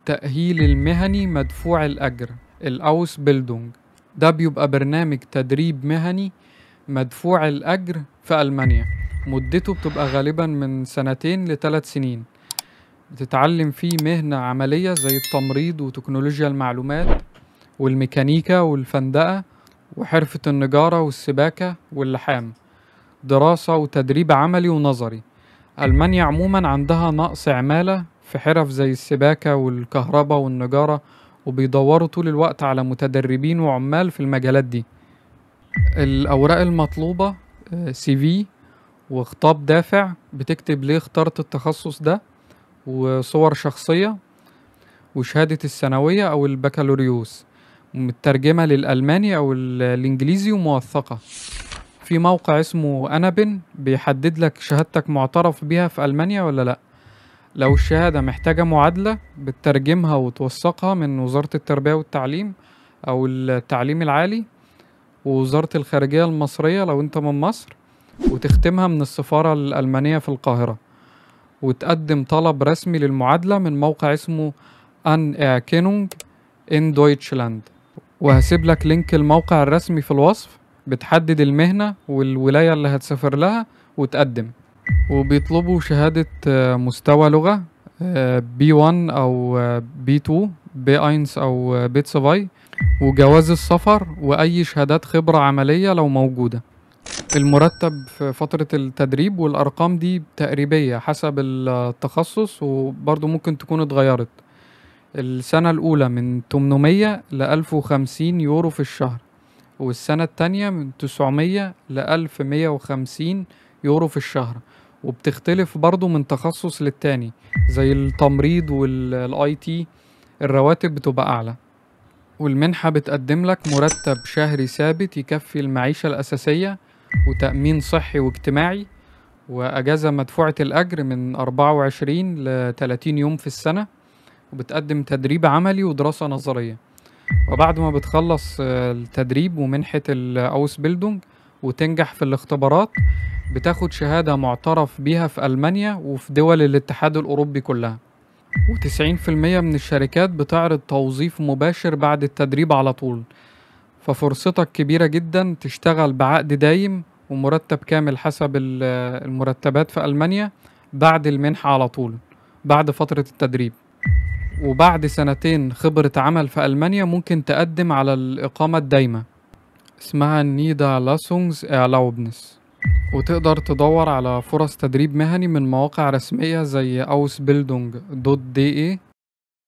التأهيل المهني مدفوع الأجر، الأوس بيلدونج. ده بيبقى برنامج تدريب مهني مدفوع الأجر في ألمانيا، مدته بتبقى غالبا من 2 ل3 سنين. بتتعلم فيه مهنة عملية زي التمريض وتكنولوجيا المعلومات والميكانيكا والفندقة وحرفة النجارة والسباكة واللحام. دراسة وتدريب عملي ونظري. ألمانيا عموما عندها نقص عمالة في حرف زي السباكة والكهرباء والنجارة، وبيدوروا طول الوقت على متدربين وعمال في المجالات دي. الأوراق المطلوبة سي في وخطاب دافع بتكتب ليه اخترت التخصص ده، وصور شخصية، وشهادة الثانوية أو البكالوريوس مترجمة للألماني أو الإنجليزي وموثقة. في موقع اسمه أنابن بيحدد لك شهادتك معترف بيها في ألمانيا ولا لأ. لو الشهادة محتاجة معادلة بتترجمها وتوثقها من وزارة التربية والتعليم أو التعليم العالي ووزارة الخارجية المصرية لو أنت من مصر، وتختمها من السفارة الألمانية في القاهرة، وتقدم طلب رسمي للمعادلة من موقع اسمه Anerkennung in Deutschland. وهسيب لك لينك الموقع الرسمي في الوصف. بتحدد المهنة والولاية اللي هتسافر لها وتقدم. وبيطلبوا شهادة مستوى لغة B1 أو B2 B1 أو B2، وجواز السفر وأي شهادات خبرة عملية لو موجودة. المرتب في فترة التدريب والأرقام دي تقريبية حسب التخصص، وبرضو ممكن تكون اتغيرت. السنة الأولى من 800 ل 1050 يورو في الشهر، والسنة التانية من 900 ل 1150 يورو في الشهر، وبتختلف برضو من تخصص للتاني. زي التمريض والاي تي الرواتب بتبقى أعلى. والمنحة بتقدم لك مرتب شهري ثابت يكفي المعيشة الأساسية وتأمين صحي واجتماعي، وأجازة مدفوعة الأجر من 24 ل 30 يوم في السنة، وبتقدم تدريب عملي ودراسة نظرية. وبعد ما بتخلص التدريب ومنحة الأوس بيلدونج وتنجح في الاختبارات، بتاخد شهادة معترف بيها في ألمانيا وفي دول الاتحاد الأوروبي كلها. و90% من الشركات بتعرض توظيف مباشر بعد التدريب على طول، ففرصتك كبيرة جدا تشتغل بعقد دايم ومرتب كامل حسب المرتبات في ألمانيا بعد المنحة على طول بعد فترة التدريب. وبعد 2 خبرة عمل في ألمانيا ممكن تقدم على الإقامة الدايمة، اسمها Niederlassungserlaubnis. وتقدر تدور على فرص تدريب مهني من مواقع رسمية زي ausbildung.de